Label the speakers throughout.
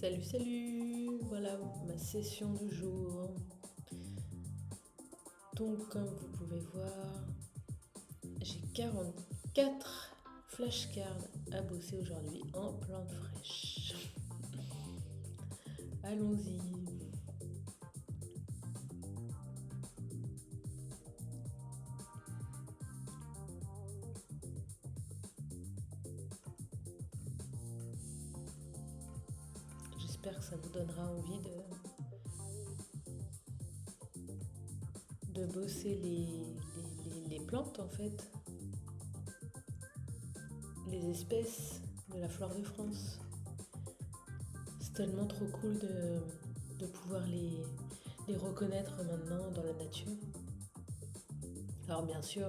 Speaker 1: Salut, salut! Voilà ma session du jour. Donc, comme vous pouvez voir, j'ai 44 flashcards à bosser aujourd'hui en plantes fraîches. Allons-y! J'espère que ça vous donnera envie de bosser les plantes en fait, les espèces de la flore de France. C'est tellement trop cool de pouvoir les reconnaître maintenant dans la nature. Alors bien sûr,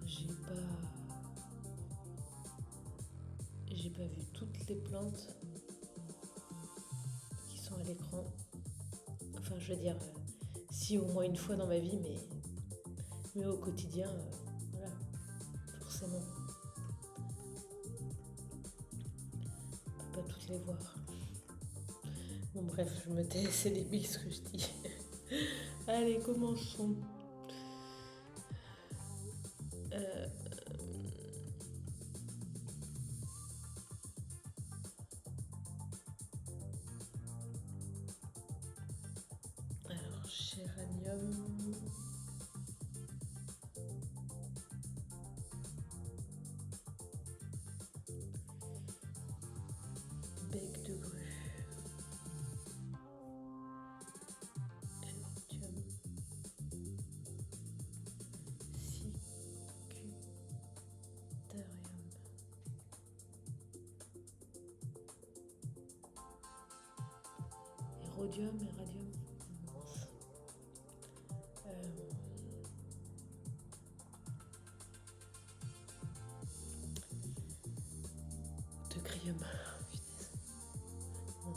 Speaker 1: j'ai pas vu toutes les plantes qui sont à l'écran. Enfin, je veux dire, si au moins une fois dans ma vie, mais au quotidien, voilà, forcément, on peut pas toutes les voir. Bon bref, je me tais, c'est débile ce que je dis. Allez, commençons. Alors, géranium. Bec de grue. Elordium. Sicuterium. Hérodium. Teucrium. Non.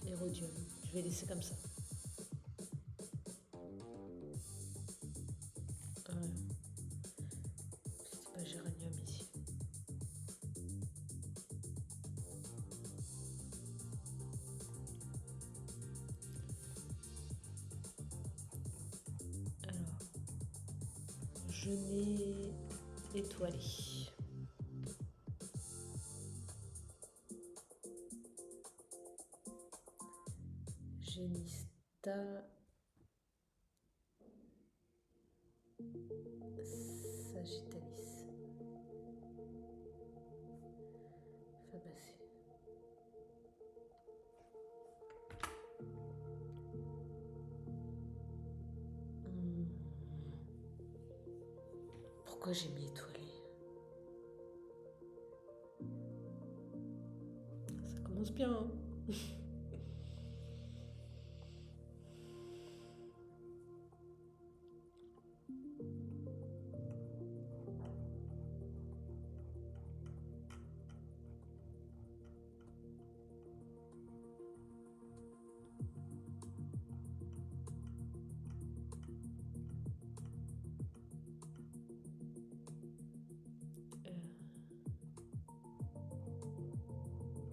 Speaker 1: Hérodium. Je vais laisser comme ça. C'est pas géranium ici. Alors, genêt étoilé. Genista sagittalis. Fabacée. Pourquoi j'ai mis étoilé? Ça commence bien, hein?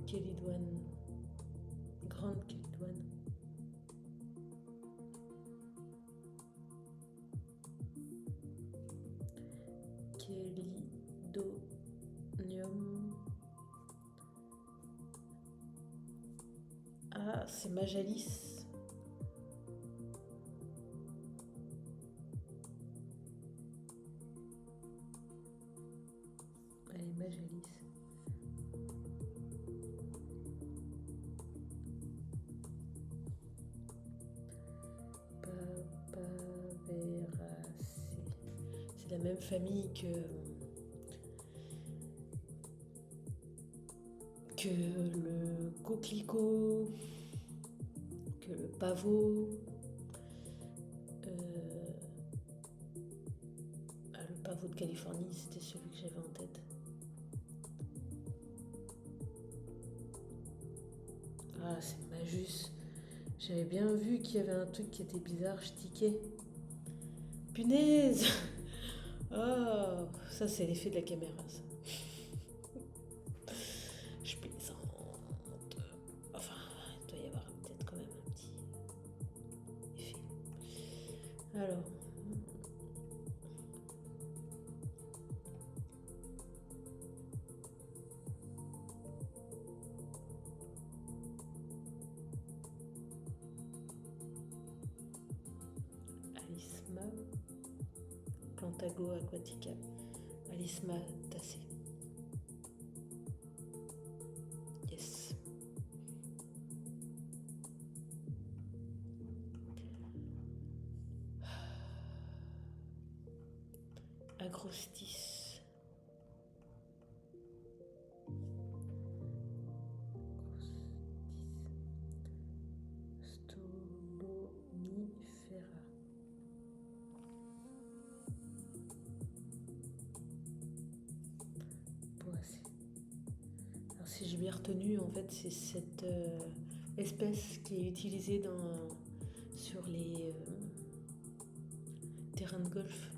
Speaker 1: Chélidoine, grande chélidoine. Chélidonium. Ah, c'est Majalis. Allez, Majalis. Papaveracées. C'est la même famille que le coquelicot, que le pavot. Le pavot de Californie, c'était celui que j'avais en tête. Ah, c'est Majus. J'avais bien vu qu'il y avait un truc qui était bizarre, je tiquais. Punaise! Oh, ça c'est l'effet de la caméra, ça. Je Alors, Alisma Plantago aquatica, Alisma tacea. Yes. Agrostis. Stolonifera. Boissé. Alors si j'ai bien retenu, en fait, c'est cette espèce qui est utilisée sur les terrains de golf.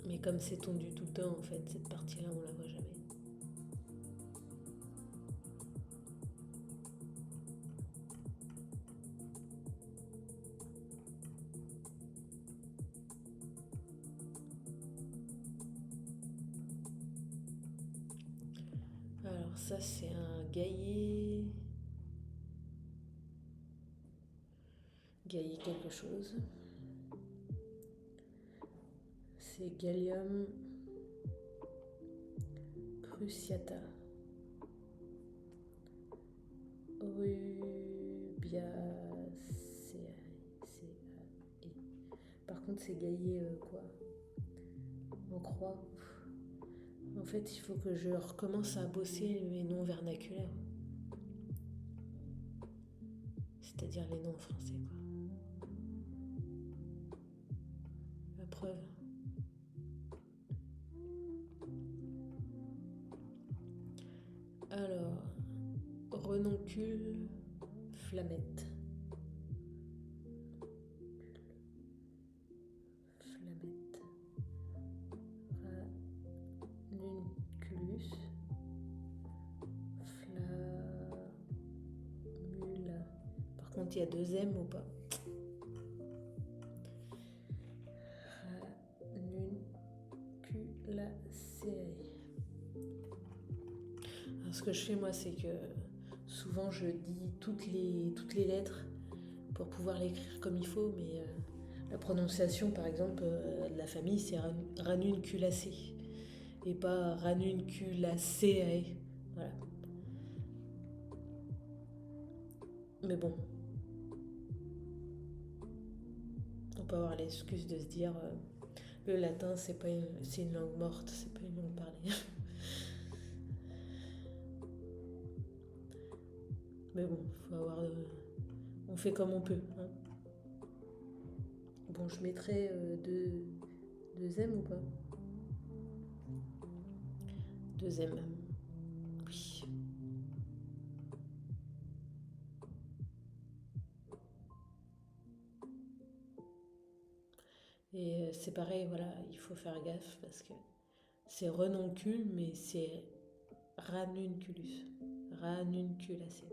Speaker 1: Mais comme c'est tondu tout le temps, en fait, cette partie-là, on la voit jamais. Alors ça, c'est un gaillet quelque chose. C'est Gallium cruciata. Rubiaceae. Par contre, c'est gaillet quoi en croix. En fait, il faut que je recommence à bosser mes noms vernaculaires. C'est-à-dire les noms français, quoi. La preuve. Alors, renoncule flamette. Flamette. Ranunculus. Flamula. Par contre, il y a 2 M ou pas? Ranunculaceae. Alors, ce que je fais, moi, c'est que souvent, je dis toutes les lettres pour pouvoir l'écrire comme il faut, mais la prononciation, par exemple, de la famille, c'est Ranunculacée et pas Ranunculaceae. Voilà. Mais bon, on peut avoir l'excuse de se dire le latin, c'est une langue morte, c'est pas une langue parlée. Mais bon, faut avoir on fait comme on peut. Hein. Bon, je mettrai 2 M ou pas? 2 M. Oui. Et c'est pareil, voilà, il faut faire gaffe parce que c'est renoncule, mais c'est ranunculus. Ranunculacée.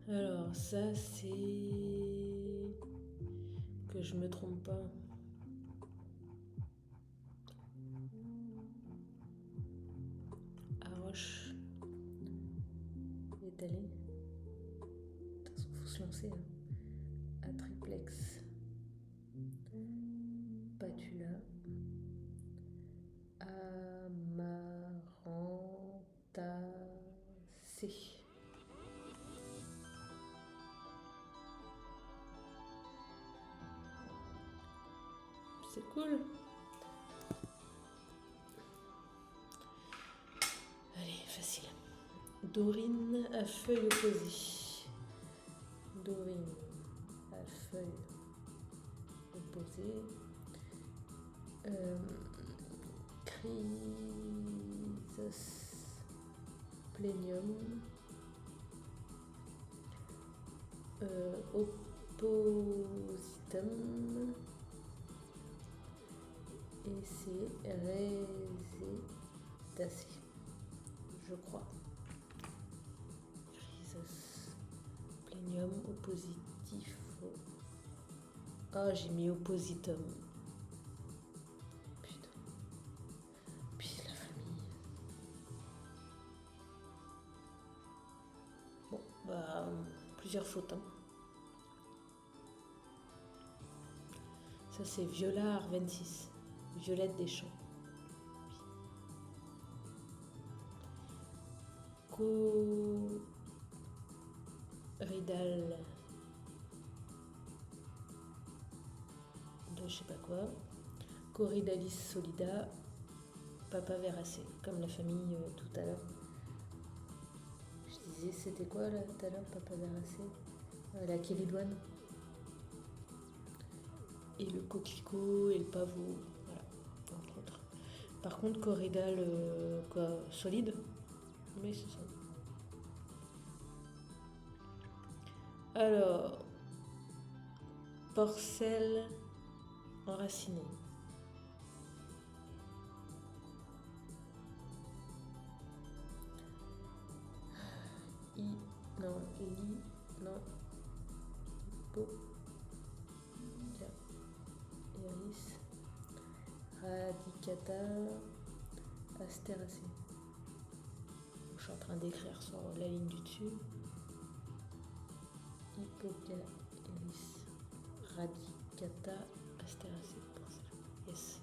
Speaker 1: Alors ça, c'est que je me trompe pas. Arroche étalée. De toute façon, faut se lancer. Hein. Atriplex. Patula. Amarantacée. C'est cool. Allez, facile. Dorine à feuilles opposées. Dorine à feuilles opposées. Chrysosplénium. Oppositum. Et c'est Rhésétacée. je crois. Plénium, oppositif. Ah, j'ai mis oppositum. Putain. Puis la famille. Bon, bah, plusieurs fautes. Hein. Ça, c'est Viola Arvensis. Violette des Champs. Ridal de je sais pas quoi. Corydalis solida. Papa veracé, comme la famille tout à l'heure. Je disais, c'était quoi là tout à l'heure, Papa veracé la chélidoine. Et le coquelicot et le pavot, voilà, entre autres. Par contre, corridal solide, mais c'est ça. Alors, porcelle enraciné. Non, Hippo, Iris, Radicata, Astéracée. Je suis en train d'écrire sur la ligne du dessus. Hippocaris, Radicata, Astéracée. Yes.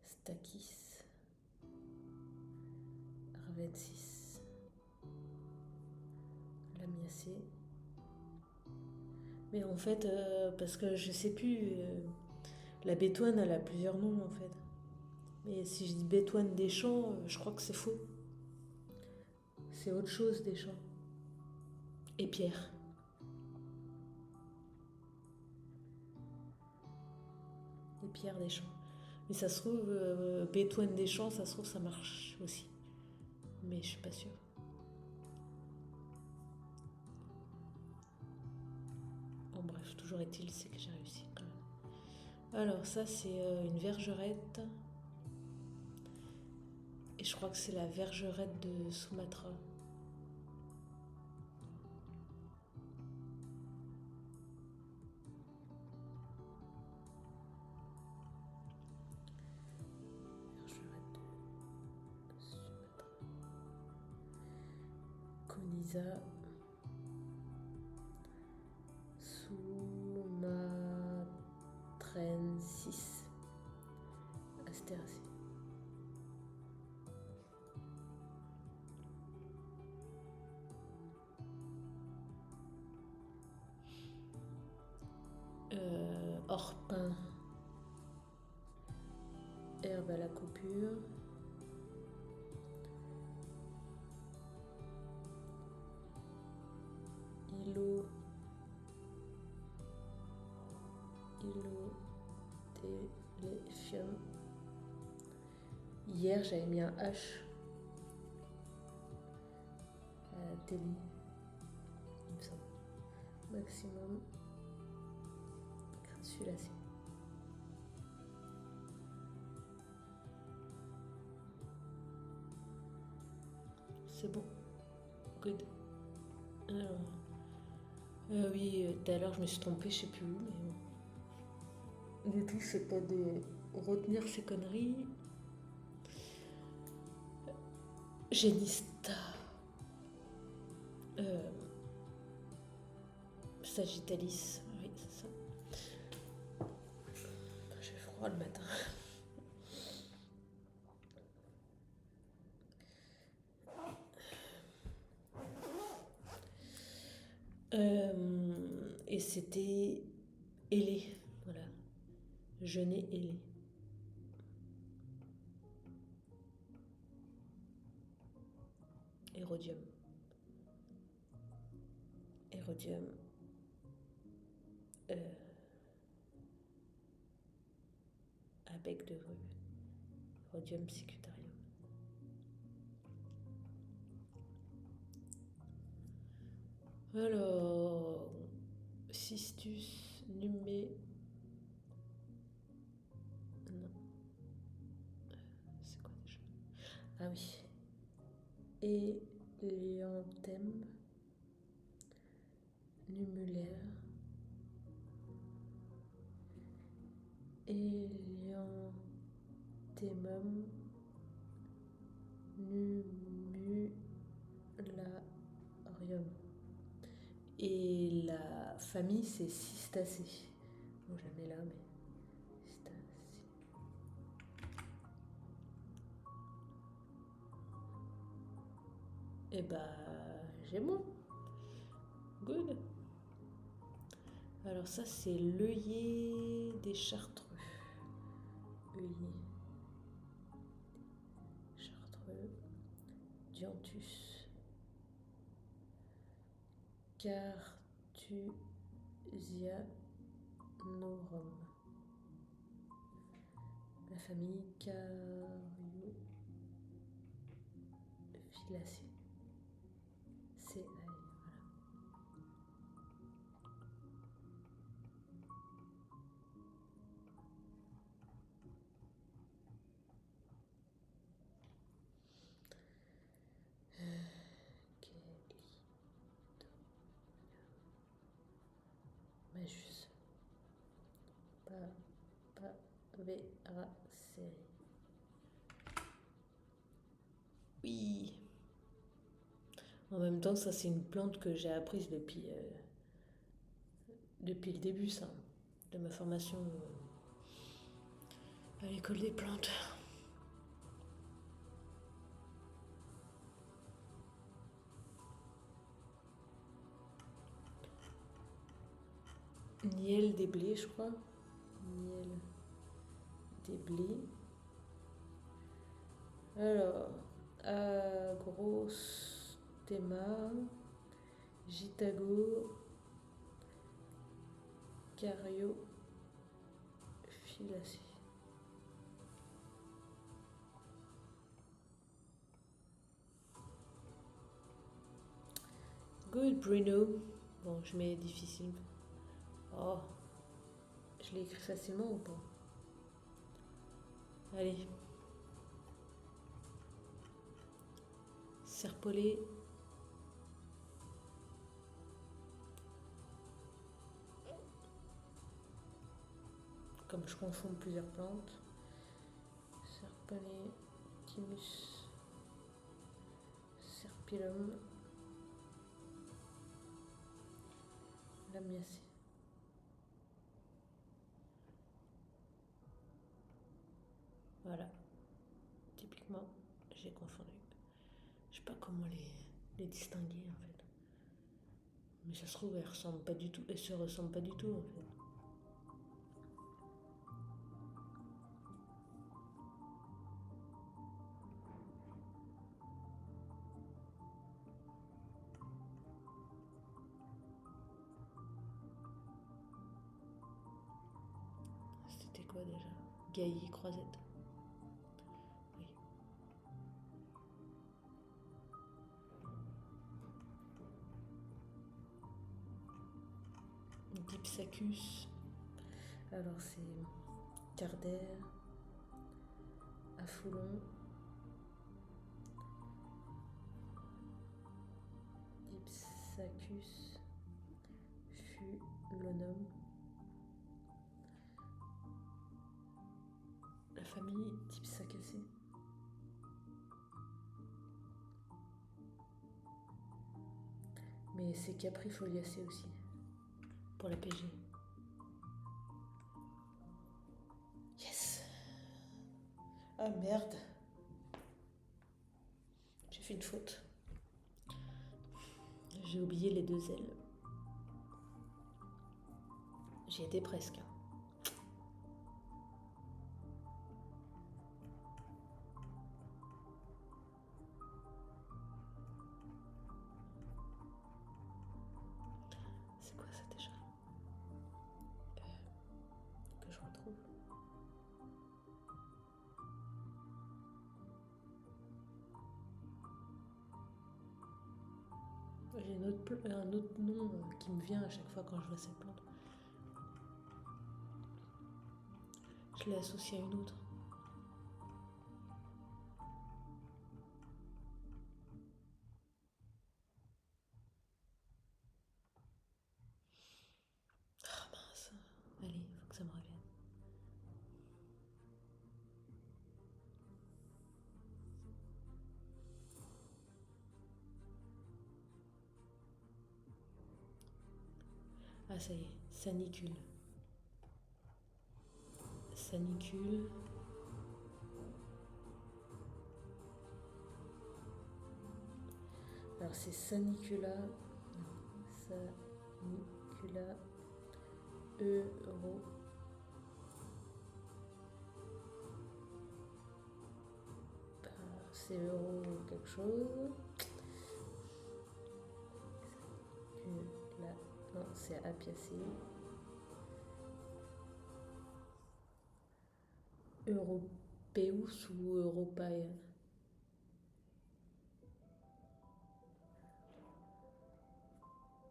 Speaker 1: Stakis, Arvensis, Lamiacée. Mais en fait, parce que je sais plus, la bétoine elle a plusieurs noms en fait. Mais si je dis bétoine des champs, je crois que c'est faux. C'est autre chose des champs. Et Pierre. Et Pierre des champs. Mais ça se trouve, bétoine des champs, ça se trouve, ça marche aussi. Mais je suis pas sûre. Bon bref, toujours est-il, c'est que j'ai réussi quand même. Alors ça c'est une vergerette. Et je crois que c'est la vergerette de Sumatra. Conisa Sumatrensis Astéracée. Orpin, herbe à la coupure. Téléfium. Hier j'avais mis un H à la télé, il me semble. Maximum crasulacée. C'est bon. Good. Alors. Oui, tout à l'heure je me suis trompée, je sais plus où, mais bon. Du tout, c'est pas de retenir ces conneries. Génista. Sagittalis, oui, c'est ça. J'ai froid le matin. Et c'était ailé, voilà. Genêt ailé. Hérodium. Hérodium. À bec de grue. Rhodium secutarium. Alors, Cistus numé. Non, c'est quoi déjà? Ah oui. Hélianthème numulaire. Hélianthemum numularium. Et la famille, c'est Cystacées. Bon, je la mets là, mais Cystacées. Et bah, j'ai bon. Good. Alors ça, c'est l'œillet des chartreux. Œillet. Chartreux. Dianthus. Carthusianorum. La famille Cariophyllacées. C'est voilà. Majus. Paveracées. Oui. En même temps, ça c'est une plante que j'ai apprise depuis le début, ça, de ma formation à l'école des plantes. Niel des blés, je crois. Niel des blés. Alors, Agrosthema, Gitago, Cariophyllacées. Good, Bruno. Bon, je mets difficile. Oh, je l'ai écrit facilement ou pas? Allez. Serpollet. Comme je confonds plusieurs plantes. Serpollet, Thymus, Serpillum, Lamiacée. Voilà. Typiquement, j'ai confondu. Je sais pas comment les distinguer en fait. Mais ça se trouve, elles ressemblent pas du tout. Elles se ressemblent pas du tout en fait. C'était quoi déjà? Gailly croisette. Oui. Dipsacus. Alors c'est Carder, Afoulon, Dipsacus, Fulonum. La famille Dipsacacées. Mais c'est Caprifoliacées aussi, pour la PG. Yes. Ah merde. J'ai fait une faute. J'ai oublié les 2 ailes. J'y étais presque. C'est quoi ça déjà? Que je retrouve. J'ai noté un autre nom qui me vient à chaque fois quand je vois cette plante. Je l'ai associé à une autre. Ah mince. Allez, il faut que ça me revienne. Ah ça y est, sanicule. Sanicule. Alors c'est Sanicula. Sanicula euro. C'est euro quelque chose. Là, non, c'est apiacé. Europeus ou Europae.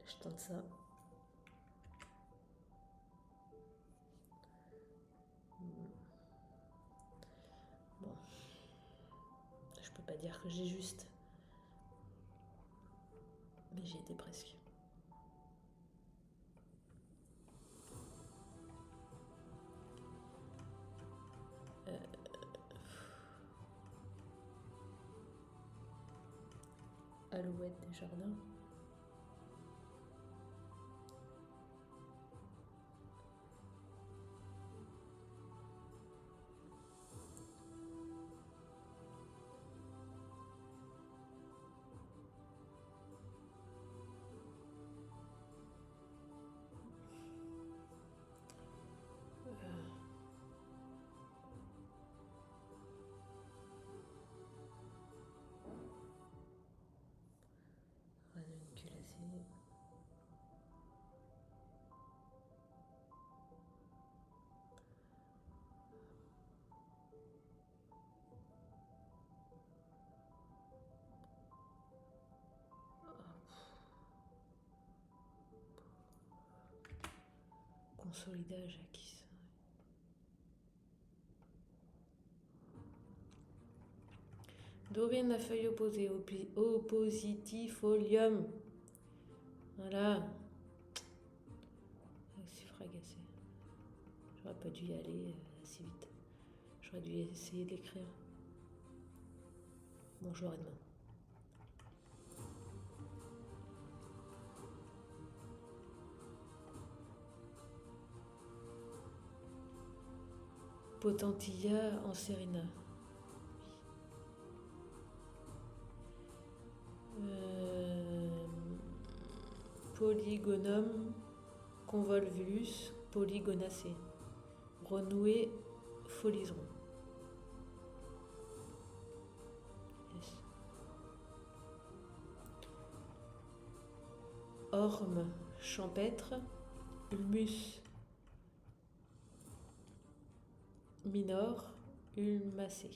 Speaker 1: Je tente ça. Bon. Je peux pas dire que j'ai juste. Mais j'y étais presque. Alouette des jardins. Ranunculacée. Consolidage acquis. D'où vient la feuille opposée? Oppositifolium. Voilà. C'est fragassé. J'aurais pas dû y aller si vite. J'aurais dû essayer d'écrire. Bonjour à demain. Potentilla anserina. Polygonum convolvulus polygonacé. Renoué foliseron. Yes. Orme champêtre. Ulmus minor. Ulmacé.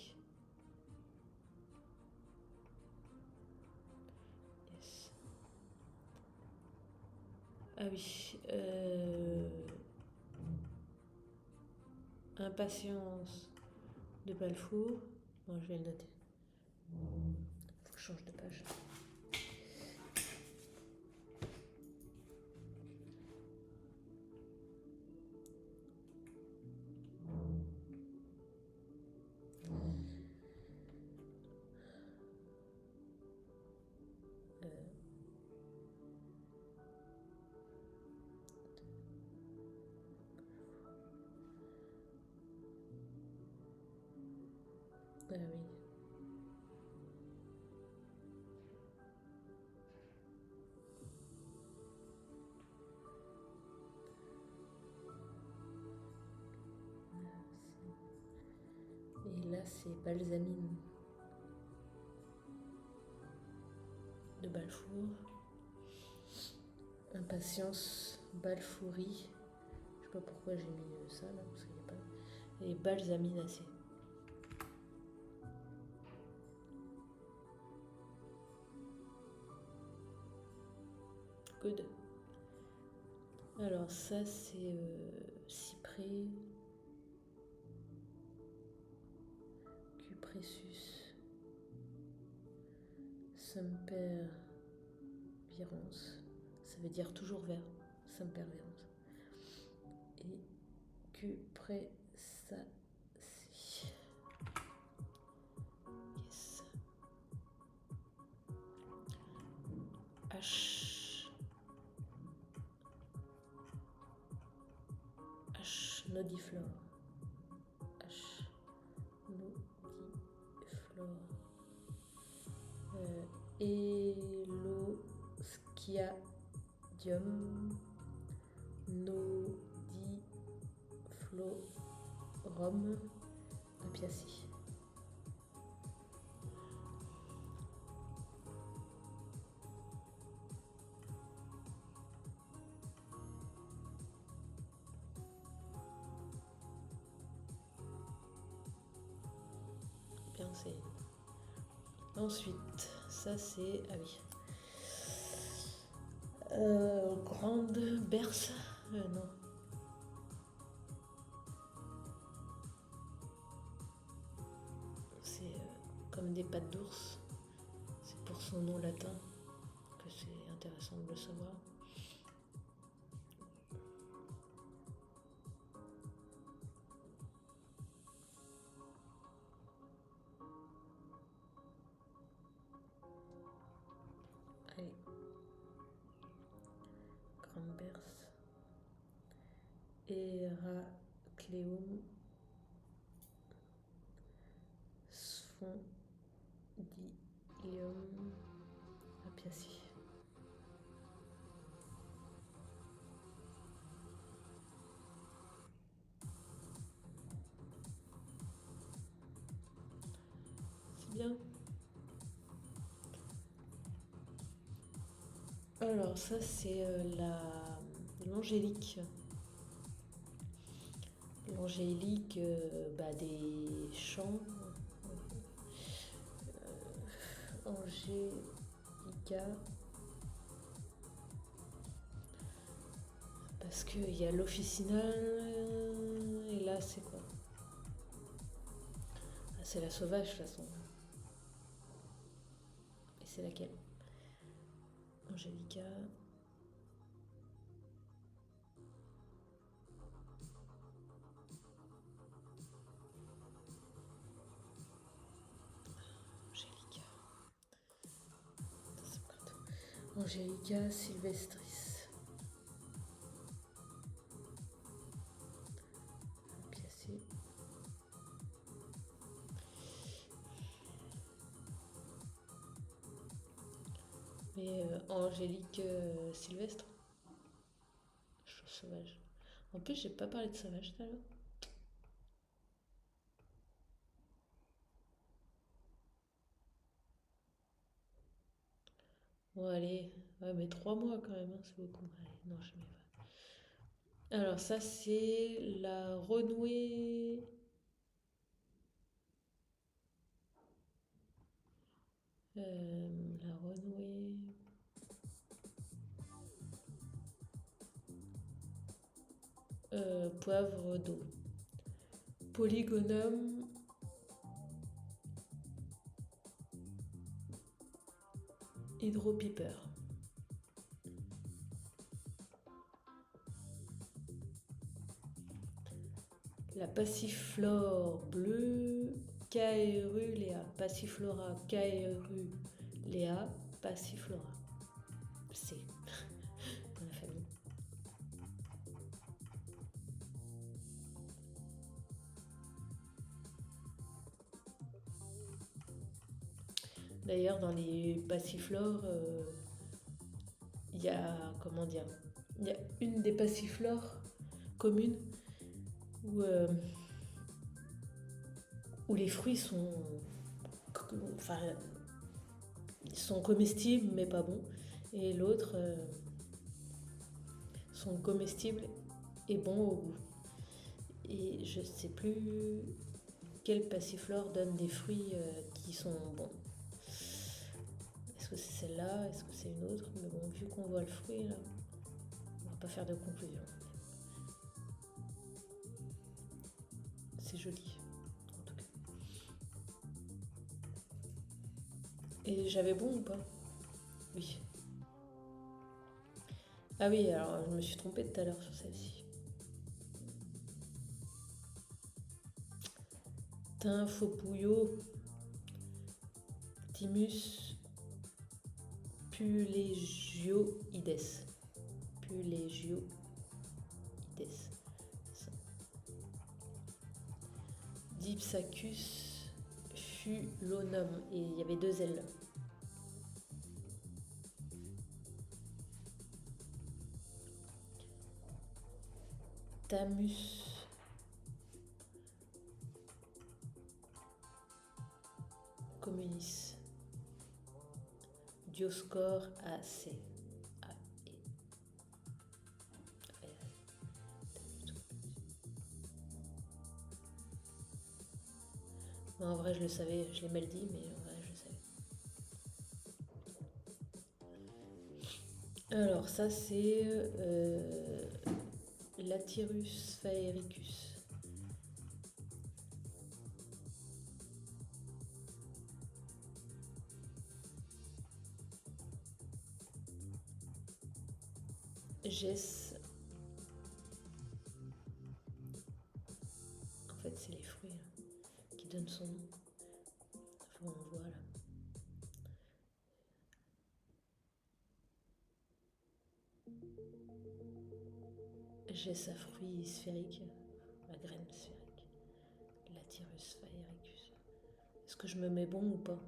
Speaker 1: Yes. Ah oui. Impatience de Balfour. Bon, je vais le noter. Faut que je change de page. Ah oui. Et là, c'est balsamine de Balfour. Impatience, balfourie. Je sais pas pourquoi j'ai mis ça là, parce qu'il n'y a pas. Et balsaminacée. Good. Alors ça c'est cyprès, cupressus, sempervirens, ça veut dire toujours vert, sempervirens, et cupressaceae. Yes. H. Nodiflore. H. Nodiflore. Eloschiadium. Nodiflorum. Apiaceae. Bien, c'est... Ensuite, ça c'est... Ah oui. Grande berce. Non. C'est comme des pattes d'ours. C'est pour son nom latin que c'est intéressant de le savoir. Allez. Grande berce. Heracleum sphondylium apiaceae. C'est bien. Alors ça c'est l'angélique. L'angélique des champs. Angelica. Parce qu'il y a l'officinal et là c'est quoi? Ah, c'est la sauvage de toute façon. Et c'est laquelle? Angelica. Angelica sylvestris. Apiaceae. Mais Angélique sylvestre. Je trouve sauvage. En plus, j'ai pas parlé de sauvage tout à l'heure. Bon, allez. Ouais, mais 3 mois quand même, hein, c'est beaucoup. Allez, non, je mets pas. Alors, ça, c'est la renouée. La renouée. Poivre d'eau. Polygonum hydropiper. La passiflore bleue, Caerulea. Passiflora Caerulea. Passiflora. C'est dans la famille. D'ailleurs, dans les passiflores, il y a, comment dire, il y a une des passiflores communes où les fruits sont comestibles mais pas bons, et l'autre sont comestibles et bons au goût. Et je sais plus quelle passiflore donne des fruits qui sont bons. Est-ce que c'est celle-là? Est-ce que c'est une autre? Mais bon, vu qu'on voit le fruit, là, on va pas faire de conclusion. C'est joli, en tout cas. Et j'avais bon ou pas? Oui. Ah oui, alors je me suis trompée tout à l'heure sur celle-ci. Tymphopouillot, Thymus pulegioides. Pulegioides. Dipsacus fulonum. Et il y avait 2 L. Thamus communis. Dioscor AC. Non, en vrai, je le savais, je l'ai mal dit, mais en vrai, je le savais. Alors, ça, c'est Latyrus phaericus. Gess. En fait, c'est les fruits qui donnent son nom. Enfin, on voit là. Gess à fruits sphériques, à graines sphériques. Latyrus phaericus. Est-ce que je me mets bon ou pas?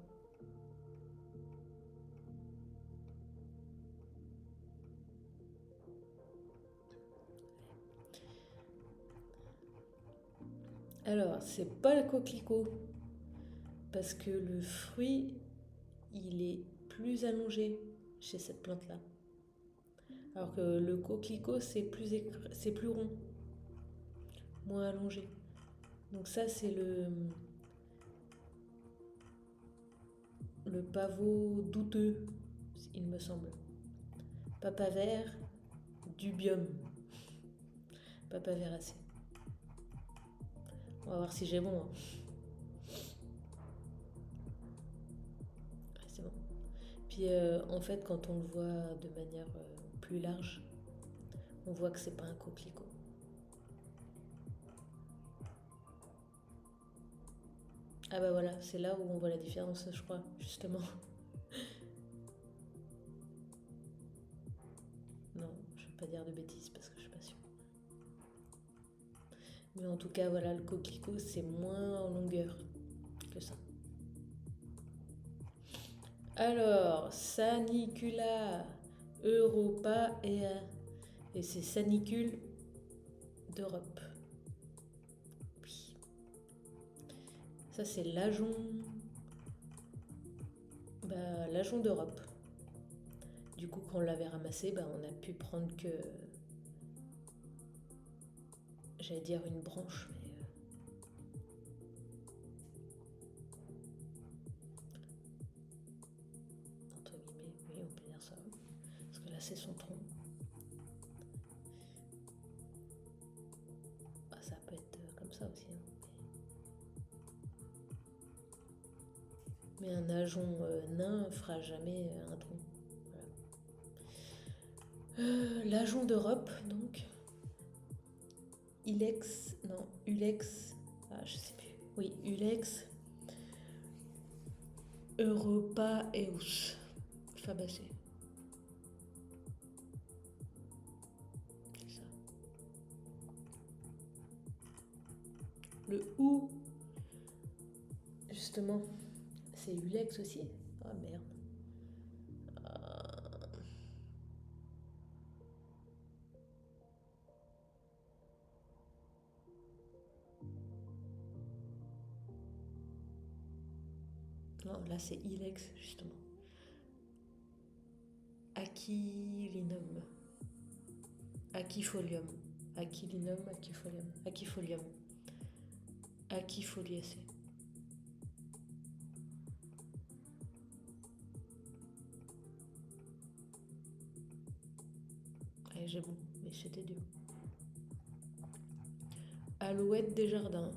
Speaker 1: Alors, c'est pas le coquelicot, parce que le fruit, il est plus allongé chez cette plante-là. Alors que le coquelicot, c'est plus rond, moins allongé. Donc ça, c'est le pavot douteux, il me semble. Papaver dubium. Papaveracée. On va voir si j'ai bon. Hein. Ouais, c'est bon. Puis en fait, quand on le voit de manière plus large, on voit que c'est pas un coquelicot. Ah bah voilà, c'est là où on voit la différence, je crois, justement. Non, je ne vais pas dire de bêtises parce que je suis pas sûre. Mais en tout cas, voilà, le coquelicot, c'est moins en longueur que ça. Alors, Sanicula europaea. Et c'est Sanicule d'Europe. Oui. Ça, c'est l'ajon. L'ajon d'Europe. Du coup, quand on l'avait ramassé, on a pu prendre que. J'allais dire une branche, mais. Entre guillemets, oui, on peut dire ça. Parce que là, c'est son tronc. Ça peut être comme ça aussi. Hein. Mais un ajon nain fera jamais un tronc. Voilà. L'ajon d'Europe, donc. Ulex, je sais plus. Oui, Ulex europaeus Fabacée. C'est ça. Le ou, justement, c'est Ulex aussi. Ah merde. Non, là c'est Ilex, justement. Aquilinum. Aquifolium. Aquilinum, aquifolium. Aquifolium. Aquifoliacée. Ouais, j'avoue, mais c'était dur. Alouette des jardins.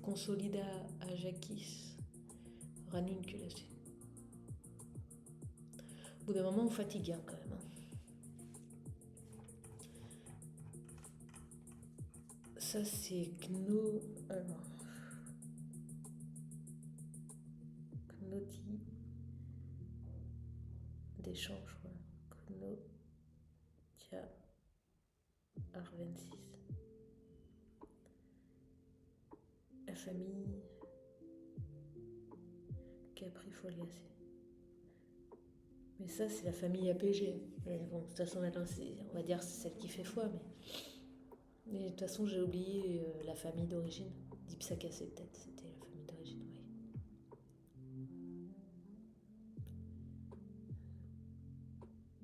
Speaker 1: Consolida Ajakis. Ranunculacé. Au bout d'un moment, on fatigue hein, quand même. Hein. Ça, c'est Knoti d'échange, je crois. Knotia Arvensis. La famille Caprifoliacée. Mais ça, c'est la famille APG. Bon, de toute façon, maintenant, on va dire c'est celle qui fait foi, mais de toute façon, j'ai oublié la famille d'origine. Dipsacacée, peut-être, c'était la famille d'origine, oui.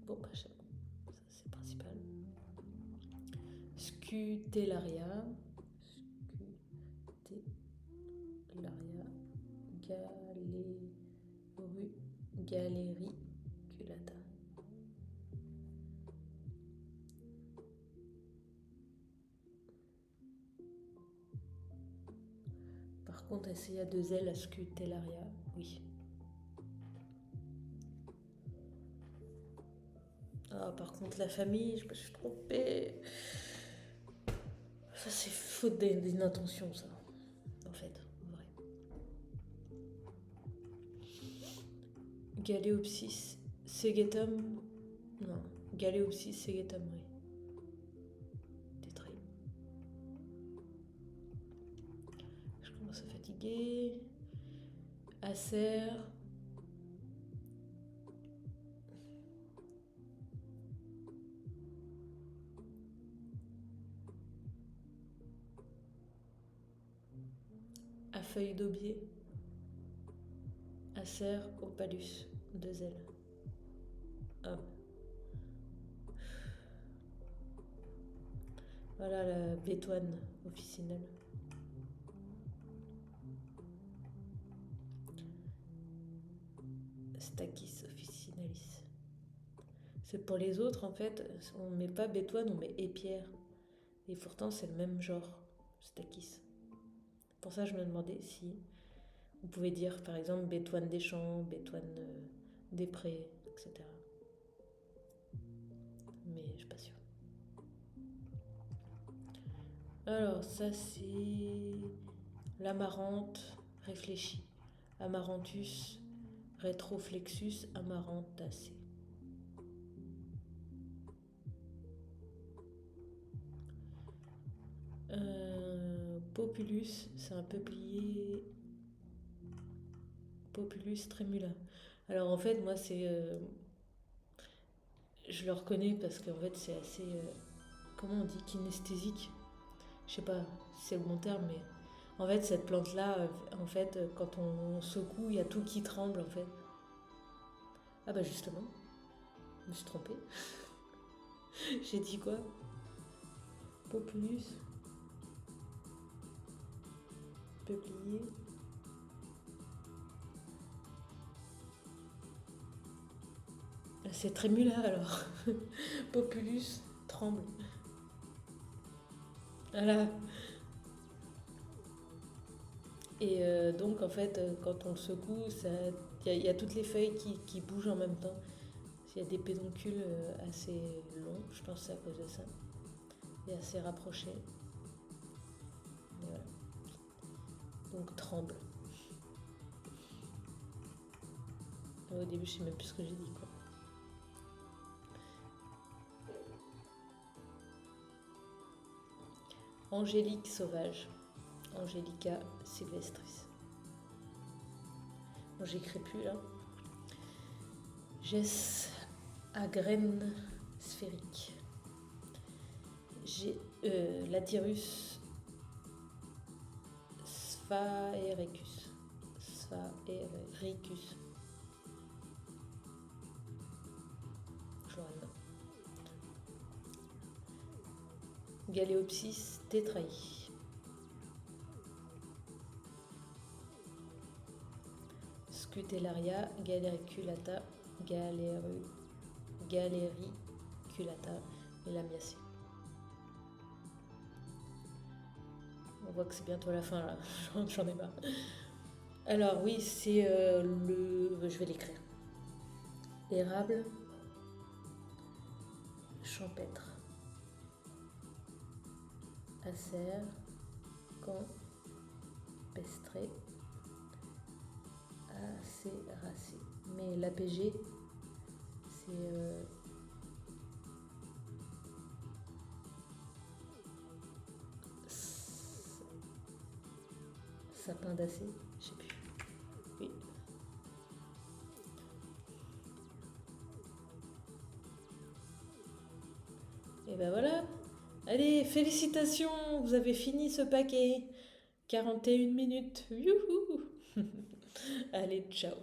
Speaker 1: Bon, bah, ça, c'est le principal. Scutellaria. Galericulata. Par contre, est-ce qu'il y a 2 L à Scutellaria? Oui. Ah, par contre, la famille, je me suis trompée. Ça, c'est faute d'inattention, ça. En fait, vrai. Galeopsis segetum. Non, Galeopsis segetum, oui. Tétraï. Je commence à fatiguer. Acer. À feuille d'aubier. Acer opalus. 2 L. Ah. Voilà la bétoine officinale. Stachys officinalis. C'est pour les autres, en fait, on met pas bétoine, on met épière. Et pourtant, c'est le même genre, Stachys. Pour ça, je me demandais si on pouvait dire, par exemple, bétoine des champs, bétoine des prés, etc. Mais je suis pas sûre. Alors, ça, c'est l'amarante réfléchie. Amaranthus retroflexus amarantacé. Populus, c'est un peuplier. Populus tremula. Alors en fait, moi, je le reconnais parce qu'en fait, c'est assez. Comment on dit? Kinesthésique. Je sais pas si c'est le bon terme, mais en fait, cette plante-là, en fait, quand on secoue, il y a tout qui tremble, en fait. Ah bah justement, je me suis trompée. J'ai dit quoi? Populus. Peuplier. C'est trémula alors. Populus tremble. Voilà. Et donc en fait, quand on le secoue, il y a toutes les feuilles qui bougent en même temps. Il y a des pédoncules assez longs, je pense que c'est à cause de ça. Et assez rapprochés. Et voilà. Donc tremble. Au début, je sais même plus ce que j'ai dit, quoi. Angélique sauvage. Angelica sylvestris. Bon, j'écris plus là. Gesse à graines sphériques. J'ai Lathyrus sphaericus. Sphaericus. Galeopsis tétraï. Scutellaria galericulata galericulata. fasciculata et lamiacée. On voit que c'est bientôt la fin là, j'en ai marre. Alors oui, c'est je vais l'écrire. Érable champêtre. Acer, campestre, acéracé. Mais l'APG, c'est sapin d'acé, je sais plus. Oui. Et ben voilà. Allez, félicitations, vous avez fini ce paquet. 41 minutes. Youhou. Allez, ciao.